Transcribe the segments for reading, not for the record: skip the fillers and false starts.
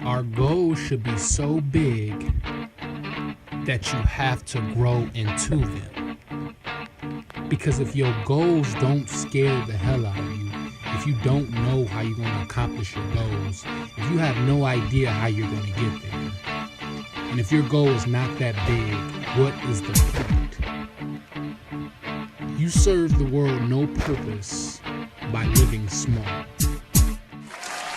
Our goals should be so big that you have to grow into them. Because if your goals don't scare the hell out of you, if you don't know how you're going to accomplish your goals, if you have no idea how you're going to get there, and if your goal is not that big, what is the point? You serve the world no purpose by living small.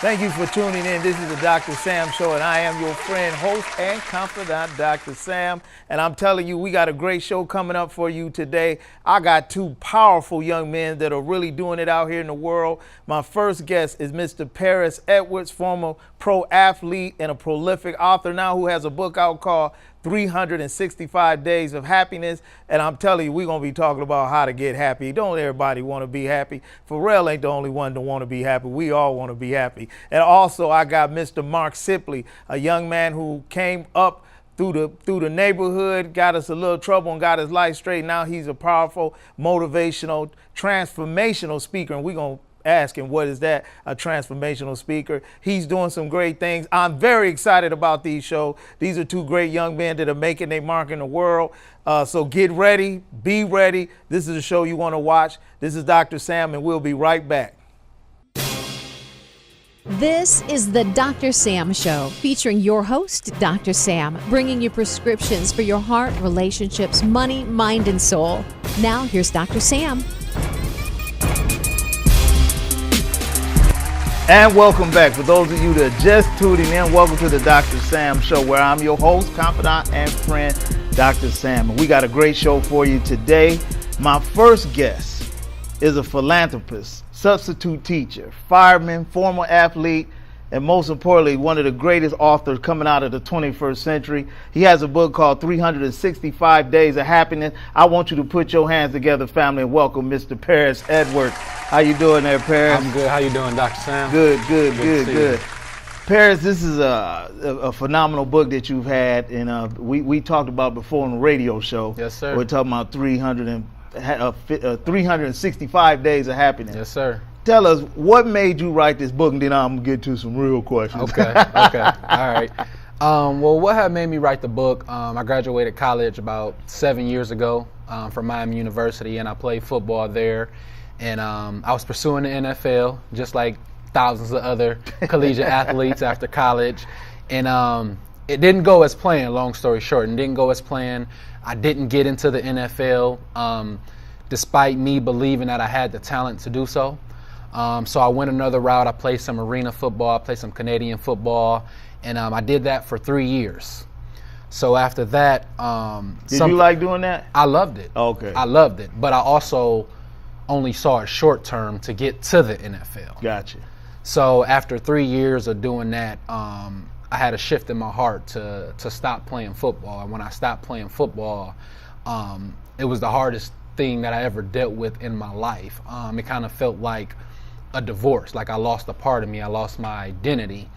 Thank you for tuning in. This is the Dr. Sam Show, and I am your friend, host, and confidant, Dr. Sam. And I'm telling you, we got a great show coming up for you today. I got two powerful young men that are really doing it out here in the world. My first guest is Mr. Peris Edwards, former pro athlete and a prolific author now who has a book out called 365 Days of Happiness. And I'm telling you, we're going to be talking about how to get happy. Don't everybody want to be happy. Pharrell ain't the only one to want to be happy. We all want to be happy. And also, I got Mr. Mark Sipley, a young man who came up through the neighborhood, got us a little trouble and got his life straight. Now he's a powerful, motivational, transformational speaker. And we're going to ask him, what is that, a transformational speaker? He's doing some great things. I'm very excited about these shows. These are two great young men that are making their mark in the world. So get ready, be ready. This is a show you want to watch. This is Dr. Sam, and we'll be right back. This is the Dr. Sam Show, featuring your host, Dr. Sam, bringing you prescriptions for your heart, relationships, money, mind, and soul. Now, here's Dr. Sam. And welcome back. For those of you that are just tuning in, welcome to the Dr. Sam Show, where I'm your host, confidant, and friend, Dr. Sam. And we got a great show for you today. My first guest is a philanthropist, substitute teacher, fireman, former athlete, and most importantly, one of the greatest authors coming out of the 21st century. He has a book called 365 Days of Happiness. I want you to put your hands together, family, and welcome Mr. Peris Edwards. How you doing there, Peris? I'm good. How you doing, Dr. Sam? Good. Peris, this is a phenomenal book that you've had, and we talked about before on the radio show. Yes, sir. We're talking about 365 Days of Happiness. Yes, sir. Tell us, what made you write this book, and then I'm going to get to some real questions. Okay. All right. Well, what had made me write the book, I graduated college about 7 years ago from Miami University, and I played football there. And I was pursuing the NFL, just like thousands of other collegiate athletes after college. And it didn't go as planned, long story short. It didn't go as planned. I didn't get into the NFL, despite me believing that I had the talent to do so. So I went another route. I played some arena football. I played some Canadian football. And I did that for 3 years. So after that... Did you like doing that? I loved it. Okay. I loved it. But I also only saw it short term to get to the NFL. Gotcha. So after 3 years of doing that, I had a shift in my heart to stop playing football. And when I stopped playing football, it was the hardest thing that I ever dealt with in my life. It kind of felt like a divorce, like I lost a part of me. I lost my identity.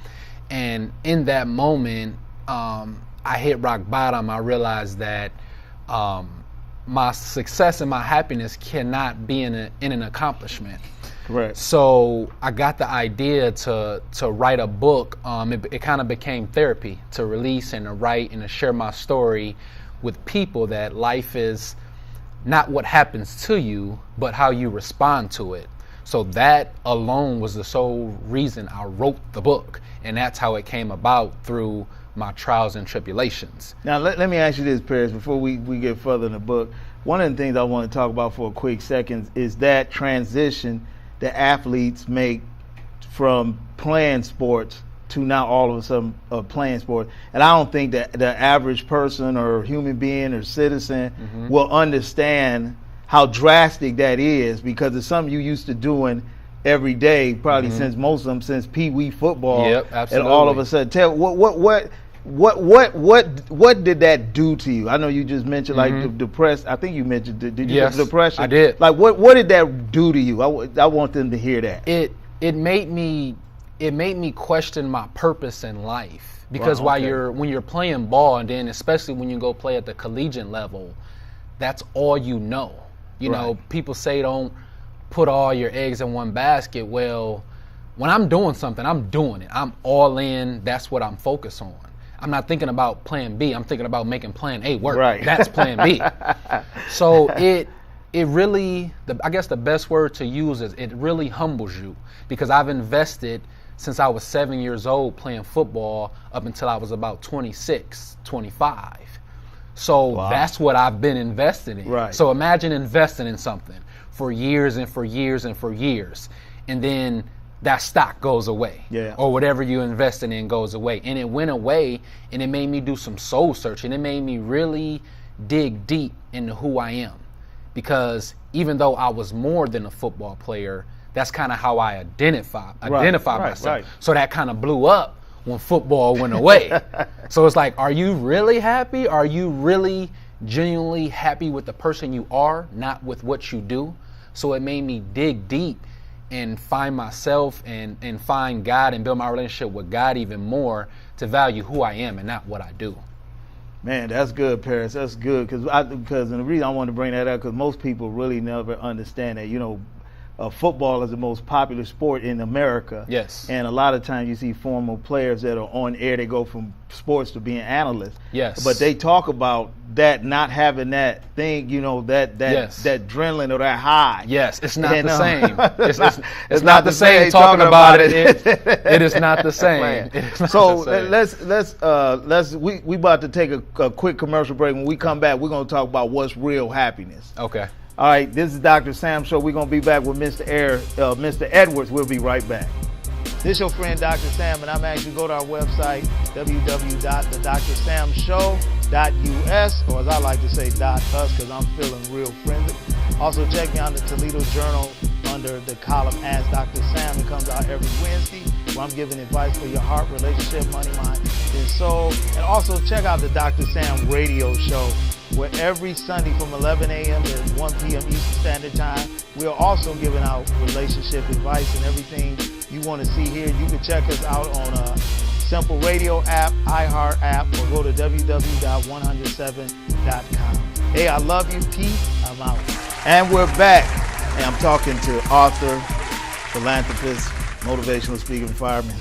And in that moment, I hit rock bottom. I realized that my success and my happiness cannot be in an accomplishment. Correct. So I got the idea to write a book. It kind of became therapy, to release and to write and to share my story with people, that life is not what happens to you, but how you respond to it. So that alone was the sole reason I wrote the book. And that's how it came about, through my trials and tribulations. Now, let me ask you this, Peris, before we get further in the book. One of the things I want to talk about for a quick second is that transition that athletes make from playing sports to now all of a sudden playing sports. And I don't think that the average person or human being or citizen will understand how drastic that is, because it's something you used to doing every day, probably since most of them since Pee Wee football. Yep, absolutely. And all of a sudden, tell what did that do to you? I know you just mentioned like depressed. I think you mentioned did you Yes, depression? I did. Like what did that do to you? I want them to hear that. It made me question my purpose in life, because Wow, okay. when you're playing ball, and then especially when you go play at the collegiate level, that's all you know. You know, people say don't put all your eggs in one basket. Well, when I'm doing something, I'm doing it. I'm all in. That's what I'm focused on. I'm not thinking about plan B. I'm thinking about making plan A work. Right. That's plan B. So it really, I guess the best word to use is it really humbles you, because I've invested since I was 7 years old playing football up until I was about 26, 25. So that's what I've been invested in. Right. So imagine investing in something for years and for years and for years, and then that stock goes away. Yeah. Or whatever you invested in goes away. And it went away, and it made me do some soul searching. It made me really dig deep into who I am. Because even though I was more than a football player, that's kind of how I identify myself. Right. So that kind of blew up when football went away. So it's like, are you really happy? Are you really genuinely happy with the person you are, not with what you do? So it made me dig deep and find myself and find God and build my relationship with God even more, to value who I am and not what I do. Man, that's good, Peris. That's good, because the reason I want to bring that up, because most people really never understand that, football is the most popular sport in America. Yes. And a lot of times you see former players that are on air, they go from sports to being analysts. Yes. But they talk about that not having that thing, that adrenaline or that high. Yes, it's not the same. It's not the same talking about it. It is not the same. So let's we about to take a quick commercial break. When we come back, we're going to talk about what's real happiness. Okay. All right, this is Dr. Sam Show. We're going to be back with Mr. Edwards. We'll be right back. This is your friend, Dr. Sam, and I'm actually go to our website, www.thedrsamshow.us, or as I like to say, .us, because I'm feeling real friendly. Also, check me out in the Toledo Journal under the column Ask Dr. Sam. It comes out every Wednesday, where I'm giving advice for your heart, relationship, money, mind, and soul. And also check out the Dr. Sam radio show, where every Sunday from 11 a.m. to 1 p.m. Eastern Standard Time, we are also giving out relationship advice and everything you want to see here. You can check us out on a Simple Radio app, iHeart app, or go to www.107.com. Hey, I love you. Peace. I'm out. And we're back. And I'm talking to author, philanthropist, motivational speaker, and fireman,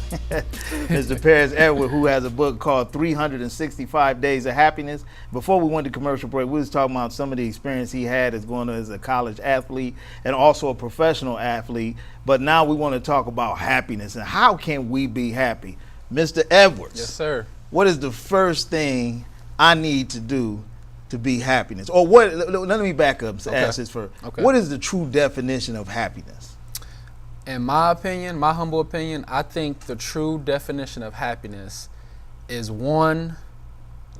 Mr. Peris Edwards, who has a book called 365 Days of Happiness. Before we went to commercial break, we was talking about some of the experience he had as a college athlete and also a professional athlete. But now we want to talk about happiness and how can we be happy. Mr. Edwards. Yes, sir. What is the first thing I need to do to be happiness? Or what? Let me back up and ask this first. Okay. What is the true definition of happiness? In my opinion, my humble opinion, I think the true definition of happiness is 1,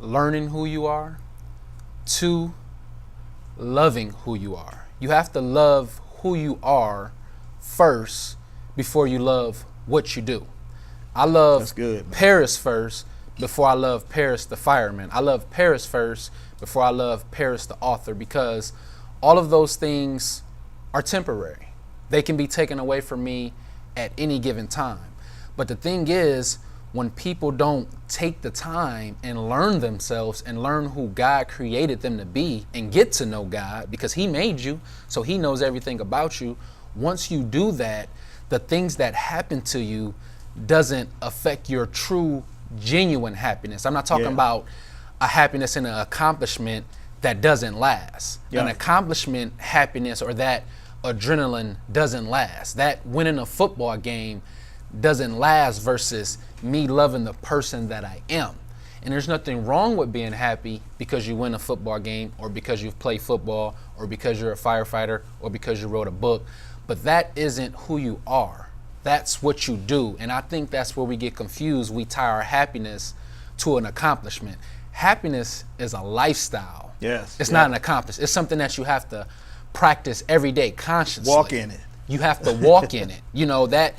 learning who you are, 2, loving who you are. You have to love who you are first before you love what you do. I love That's good, man. Peris first before I love Peris the fireman. I love Peris first before I love Peris the author, because all of those things are temporary. They can be taken away from me at any given time. But the thing is, when people don't take the time and learn themselves and learn who God created them to be and get to know God, because He made you, so He knows everything about you. Once you do that, the things that happen to you doesn't affect your true, genuine happiness. I'm not talking about a happiness and an accomplishment that doesn't last. An accomplishment happiness, or that adrenaline, doesn't last. That winning a football game doesn't last versus me loving the person that I am. And there's nothing wrong with being happy because you win a football game, or because you've played football, or because you're a firefighter, or because you wrote a book. But that isn't who you are. That's what you do. And I think that's where we get confused. We tie our happiness to an accomplishment. Happiness is a lifestyle. Yes. It's not an accomplishment. It's something that you have to practice every day consciously. Walk in it. You have to walk in it. You know, that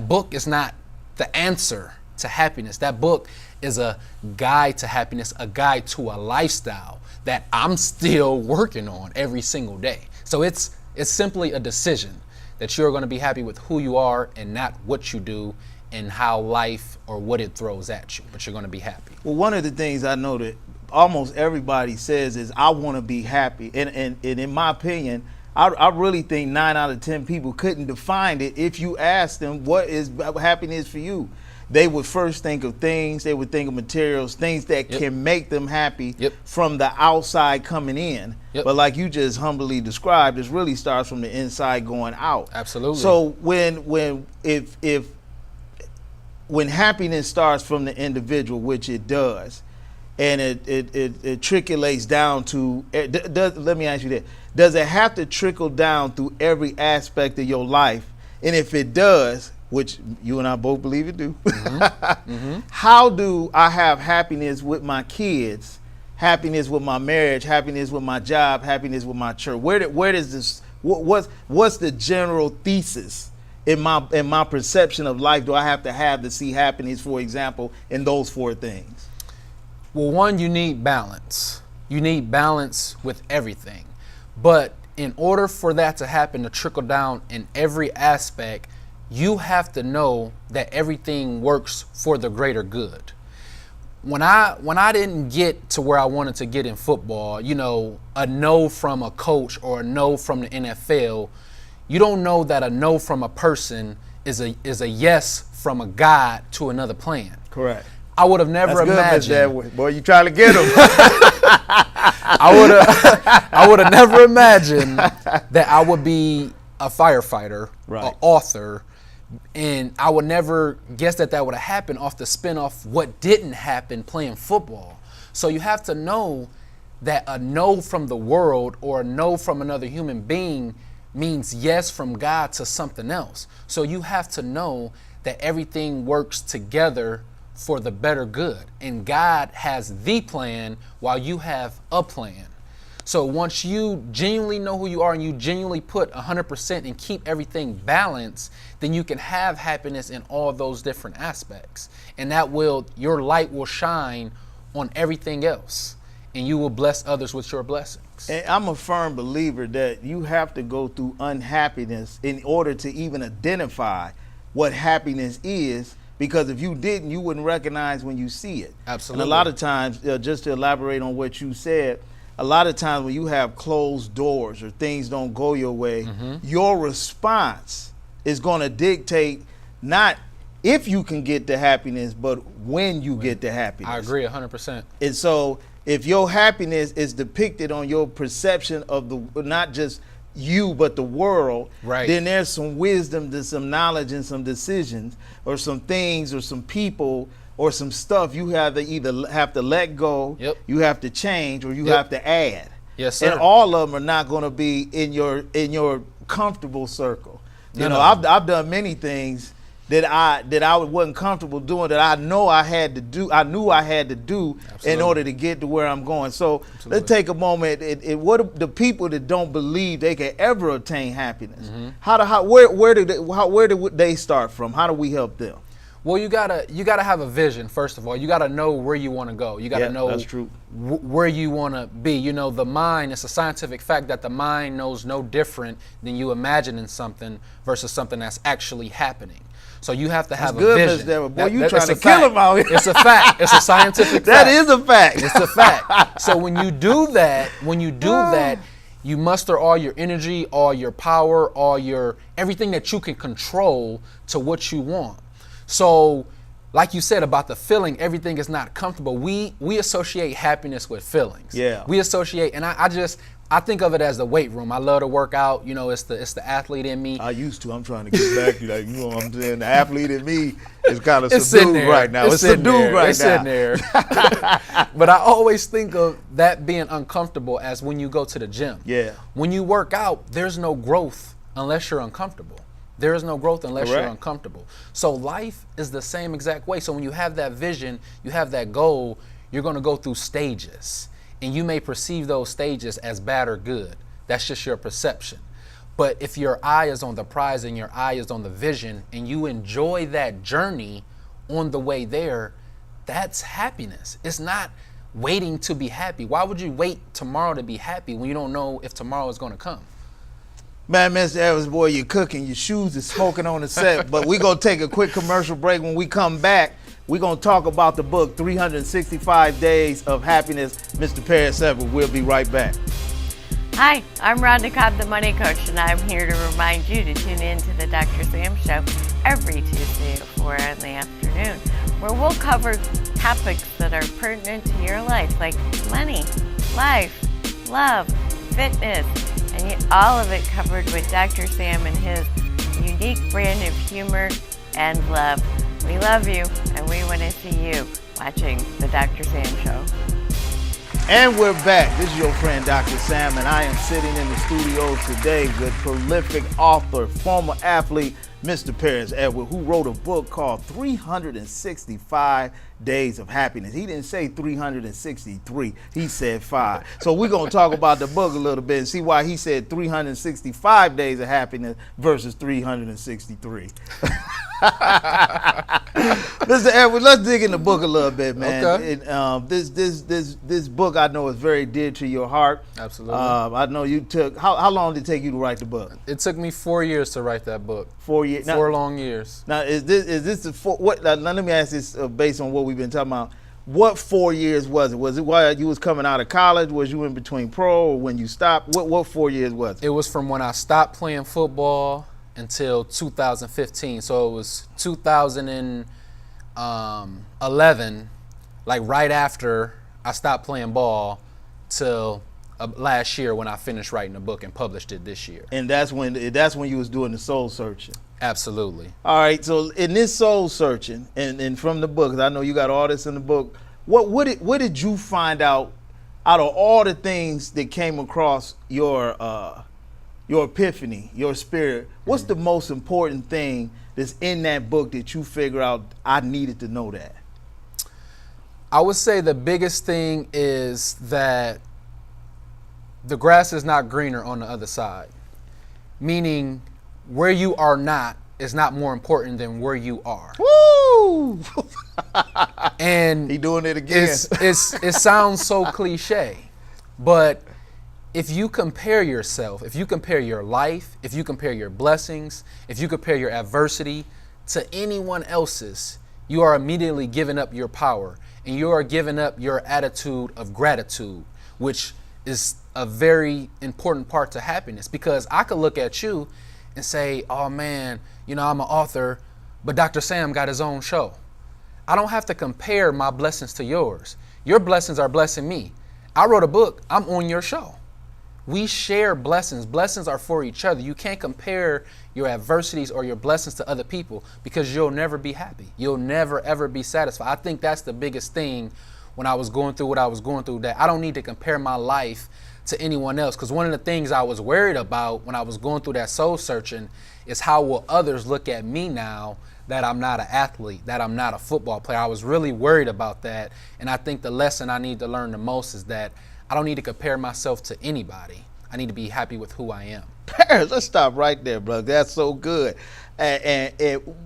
book is not the answer to happiness. That book is a guide to happiness, a guide to a lifestyle that I'm still working on every single day. So it's simply a decision that you're going to be happy with who you are and not what you do and how life or what it throws at you, but you're going to be happy. Well, one of the things I know that almost everybody says is, I want to be happy. And in my opinion, I really think 9 out of 10 people couldn't define it if you asked them what is happiness for you. They would first think of things, they would think of materials, things that can make them happy from the outside coming in. But like you just humbly described, it really starts from the inside going out. Absolutely. So when happiness starts from the individual, which it does, and it trickles down to, let me ask you this, does it have to trickle down through every aspect of your life? And if it does, which you and I both believe it do, how do I have happiness with my kids, happiness with my marriage, happiness with my job, happiness with my church? Where does this, what's the general thesis in my perception of life do I have to see happiness, for example, in those 4 things? Well, one, you need balance. You need balance with everything. But in order for that to happen, to trickle down in every aspect, you have to know that everything works for the greater good. When I didn't get to where I wanted to get in football, you know, a no from a coach or a no from the NFL, you don't know that a no from a person is a yes from a God to another plan. Correct. I would have never imagined. Good, boy, you trying to get him. I would have never imagined that I would be a firefighter, an author, and I would never guess that would have happened off the spin off what didn't happen playing football. So you have to know that a no from the world or a no from another human being means yes from God to something else. So you have to know that everything works together for the better good. And God has the plan while you have a plan. So once you genuinely know who you are and you genuinely put 100% and keep everything balanced, then you can have happiness in all those different aspects. And your light will shine on everything else. And you will bless others with your blessings. And I'm a firm believer that you have to go through unhappiness in order to even identify what happiness is, because if you didn't, you wouldn't recognize when you see it. Absolutely. And a lot of times, just to elaborate on what you said, a lot of times when you have closed doors or things don't go your way, your response is going to dictate not if you can get to happiness, but when you get to happiness. I agree 100%. And so if your happiness is depicted on your perception of not just you, but the world, then there's some wisdom, there's some knowledge and some decisions or some things or some people or some stuff you have to either have to let go, you have to change, or you have to add. Yes, sir. And all of them are not going to be in your comfortable circle. You know, I've done many things that I wasn't comfortable doing, that I know I had to do. I knew I had to do in order to get to where I'm going. So let's take a moment. What are the people that don't believe they can ever attain happiness? Where do they start from? How do we help them? Well, you gotta have a vision. First of all, you gotta know where you want to go. You gotta know that's true. Where you want to be. You know, the mind. It's a scientific fact that the mind knows no different than you imagining something versus something that's actually happening. So you have to have a vision. Boy, you trying to kill him out here. It's a fact. It's a scientific fact. That is a fact. It's a fact. So when you do that, you muster all your energy, all your power, everything that you can control to what you want. So, like you said about the feeling, everything is not comfortable. We associate happiness with feelings. Yeah. We associate, and I think of it as the weight room. I love to work out. You know, it's the athlete in me. I used to. I'm trying to get back to that. You know what I'm saying? The athlete in me is kind of subdued right now. It's subdued right now. It's sitting there. But I always think of that being uncomfortable as when you go to the gym. Yeah. When you work out, there's no growth unless you're uncomfortable. There is no growth unless you're uncomfortable. So life is the same exact way. So when you have that vision, you have that goal, you're going to go through stages. And you may perceive those stages as bad or good. That's just your perception. But if your eye is on the prize and your eye is on the vision and you enjoy that journey on the way there, that's happiness. It's not waiting to be happy. Why would you wait tomorrow to be happy when you don't know if tomorrow is going to come? Man, Mr. Edwards, boy, you're cooking. Your shoes is smoking on the set. But we're going to take a quick commercial break. When we come back, we're going to talk about the book, 365 Days of Happiness. Mr. Peris Edwards, we'll be right back. Hi, I'm Rhonda Cobb, the Money Coach, and I'm here to remind you to tune in to the Dr. Sam Show every Tuesday at 4 in the afternoon, where we'll cover topics that are pertinent to your life, like money, life, love, fitness, and all of it covered with Dr. Sam and his unique brand of humor and love. We love you, and we want to see you watching the Dr. Sam Show. And we're back. This is your friend, Dr. Sam, and I am sitting in the studio today with prolific author, former athlete, Mr. Peris Edwards, who wrote a book called 365 Days of Happiness. He didn't say 363, he said 5. So we're going to talk about the book a little bit and see why he said 365 Days of Happiness versus 363. Mr. Edwards, let's dig in the book a little bit, man. Okay. This book I know is very dear to your heart. Absolutely. I know you took, how long did it take you to write the book? It took me 4 years to write that book. 4 years? 4 long years. Now, is this the what? Now, let me ask this based on what we've been talking about. What 4 years was it? Was it while you was coming out of college? Was you in between pro or when you stopped? What 4 years was it? It was from when I stopped playing football until 2015. So it was 2011, like right after I stopped playing ball, till last year when I finished writing the book and published it this year. And that's when you was doing the soul searching. Absolutely. All right. So in this soul searching, and from the book, 'cause I know you got all this in the book. What did you find out of all the things that came across your epiphany, your spirit? What's the most important thing that's in that book that you figure out I needed to know that? I would say the biggest thing is that the grass is not greener on the other side, meaning where you are not is not more important than where you are. Woo! And he doing it again. It sounds so cliche, but if you compare yourself, if you compare your life, if you compare your blessings, if you compare your adversity to anyone else's, you are immediately giving up your power, and you are giving up your attitude of gratitude, which is a very important part to happiness. Because I could look at you and say, oh man, I'm an author, but Dr. Sam got his own show. I don't have to compare my blessings to yours. Your blessings are blessing me. I wrote a book, I'm on your show. We share blessings. Blessings are for each other. You can't compare your adversities or your blessings to other people, because you'll never be happy. You'll never, ever be satisfied. I think that's the biggest thing when I was going through what I was going through, that I don't need to compare my life to anyone else. Because one of the things I was worried about when I was going through that soul searching is how will others look at me now that I'm not an athlete, that I'm not a football player. I was really worried about that. And I think the lesson I need to learn the most is that I don't need to compare myself to anybody. I need to be happy with who I am. Peris, let's stop right there, brother. That's so good. And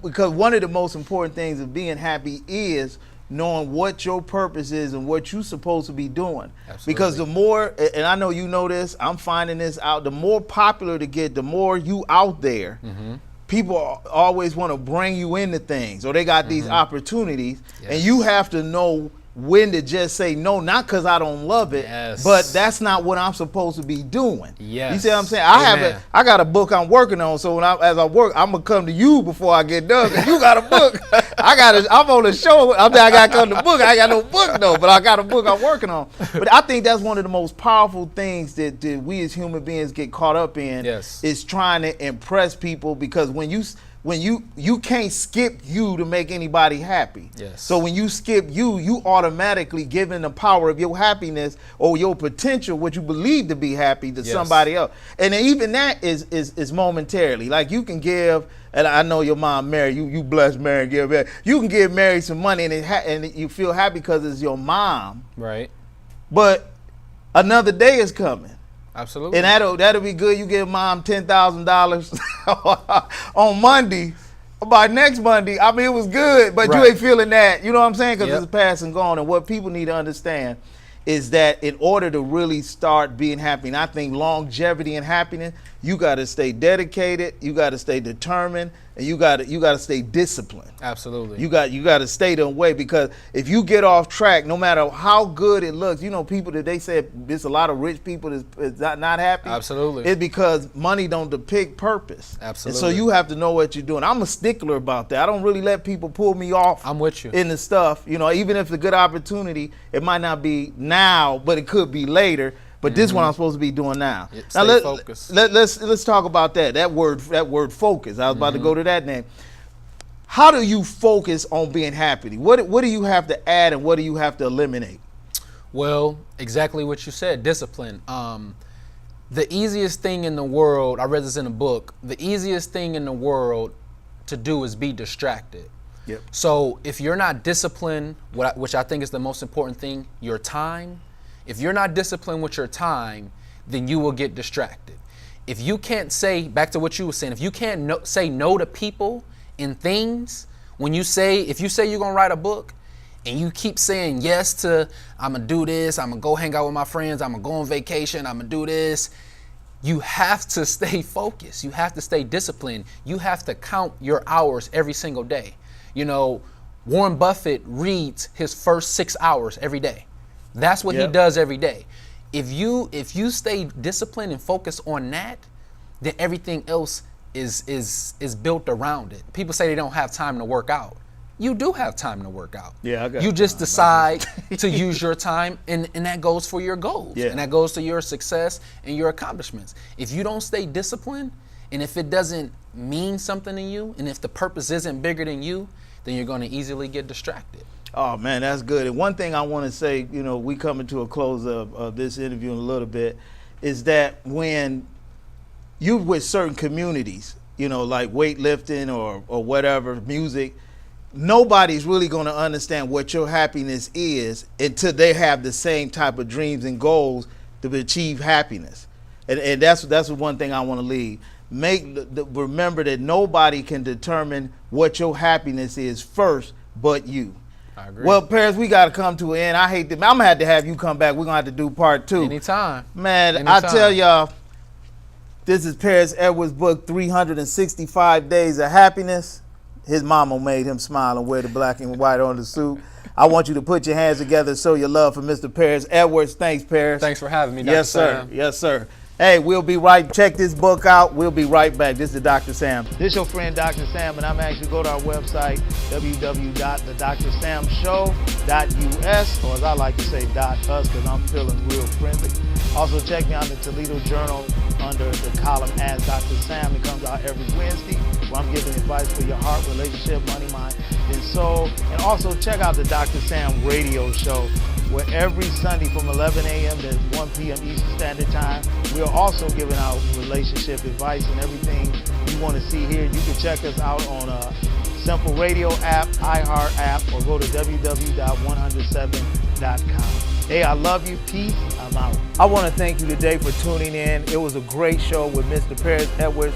because one of the most important things of being happy is knowing what your purpose is and what you're supposed to be doing. Absolutely. Because the more, and I know you know this, I'm finding this out, the more popular to get, the more you out there, people always want to bring you into things, or they got these opportunities, and you have to know when to just say no, not because I don't love it, but that's not what I'm supposed to be doing. Yes. You see what I'm saying? I got a book I'm working on, so as I work, I'm gonna come to you before I get done. Cause you got a book. I'm on the show. I gotta come to the book. I ain't got no book though, but I got a book I'm working on. But I think that's one of the most powerful things that we as human beings get caught up in. Yes. Is trying to impress people, because when you can't skip you to make anybody happy. Yes. So when you skip you automatically giving the power of your happiness or your potential, what you believe to be happy, to somebody else. And even that is momentarily. Like you can give, and I know your mom Mary, you blessed Mary, you can give Mary some money and you feel happy because it's your mom. Right. But another day is coming. Absolutely. And that'll be good. You give mom $10,000 on Monday. By next Monday, I mean, it was good, but you ain't feeling that. You know what I'm saying? Because it's past and gone. And what people need to understand is that in order to really start being happy, and I think longevity and happiness, you got to stay dedicated, you got to stay determined, and you got to stay disciplined. Absolutely. You got to stay the way, because if you get off track, no matter how good it looks, people that they say there's a lot of rich people that's not happy. Absolutely. It's because money don't depict purpose. Absolutely. And so you have to know what you're doing. I'm a stickler about that. I don't really let people pull me off. I'm with you. In the stuff, even if it's a good opportunity, it might not be now, but it could be later. But this one I'm supposed to be doing now. Stay focused. Let's talk about that word focus. I was about to go to that name. How do you focus on being happy? What do you have to add, and what do you have to eliminate? Well, exactly what you said, discipline. The easiest thing in the world, I read this in a book, the easiest thing in the world to do is be distracted. Yep. So if you're not disciplined, which I think is the most important thing, your time, if you're not disciplined with your time, then you will get distracted. If you can't say, back to what you were saying, if you can't say no to people and things, if you say you're gonna write a book and you keep saying yes to, I'm gonna do this, I'm gonna go hang out with my friends, I'm gonna go on vacation, I'm gonna do this, you have to stay focused. You have to stay disciplined. You have to count your hours every single day. Warren Buffett reads his first 6 hours every day. That's what he does every day. If you stay disciplined and focus on that, then everything else is built around it. People say they don't have time to work out. You do have time to work out. Yeah, I got you just time. decide to use your time, and that goes for your goals. Yeah. And that goes to your success and your accomplishments. If you don't stay disciplined, and if it doesn't mean something to you, and if the purpose isn't bigger than you, then you're going to easily get distracted. Oh, man, that's good. And one thing I want to say, we coming to a close of this interview in a little bit, is that when you with certain communities, like weightlifting or whatever, music, nobody's really going to understand what your happiness is until they have the same type of dreams and goals to achieve happiness. And that's one thing I want to leave. Remember that nobody can determine what your happiness is first but you. I agree. Well, Peris, we got to come to an end. I'm going to have you come back. We're going to have to do part 2. Anytime. Man, Anytime. I tell y'all, this is Peris Edwards' book, 365 Days of Happiness. His mama made him smile and wear the black and white on the suit. I want you to put your hands together and show your love for Mr. Peris Edwards. Thanks, Peris. Thanks for having me, Dr. Yes, sir. Sam. Yes, sir. Hey, we'll be right. Check this book out. We'll be right back. This is Dr. Sam. This is your friend, Dr. Sam, and I'm actually go to our website, www.thedrsamshow.us, or as I like to say, .us, because I'm feeling real friendly. Also, check me out in the Toledo Journal under the column As Dr. Sam. It comes out every Wednesday, where I'm giving advice for your heart, relationship, money, mind, and soul. And also check out the Dr. Sam radio show, where every Sunday from 11 a.m. to 1 p.m. Eastern Standard Time, we are also giving out relationship advice and everything you want to see here. You can check us out on a Simple Radio app, iHeart app, or go to www.107.com. Hey, I love you. Peace. I'm out. I want to thank you today for tuning in. It was a great show with Mr. Peris Edwards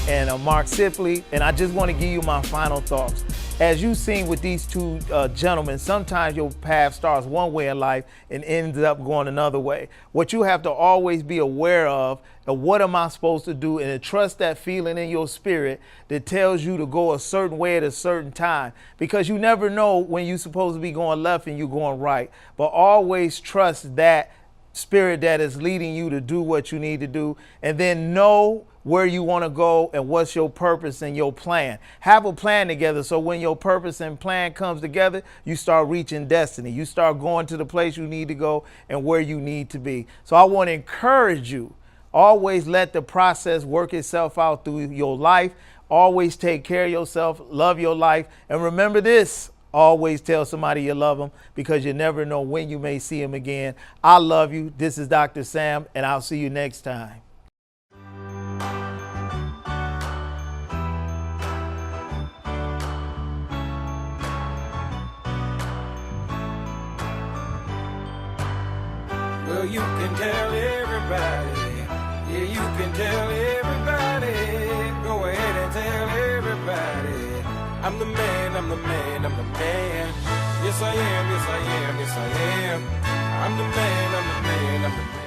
and Mark Sipley, and I just want to give you my final thoughts. As you've seen with these two gentlemen, sometimes your path starts one way in life and ends up going another way. What you have to always be aware of what am I supposed to do, and to trust that feeling in your spirit that tells you to go a certain way at a certain time, because you never know when you're supposed to be going left and you're going right. But always trust that spirit that is leading you to do what you need to do, and then know where you want to go and what's your purpose and your plan. Have a plan together, so when your purpose and plan comes together, you start reaching destiny. You start going to the place you need to go and where you need to be. So I want to encourage you, always let the process work itself out through your life. Always take care of yourself, love your life, and remember this: always tell somebody you love them, because you never know when you may see them again. I love you. This is Dr. Sam, and I'll see you next time. Well, you can tell everybody, yeah, you can tell everybody, go ahead and tell everybody, I'm the man, I'm the man, I'm the man, yes I am, yes I am, yes I am, I'm the man, I'm the man, I'm the man.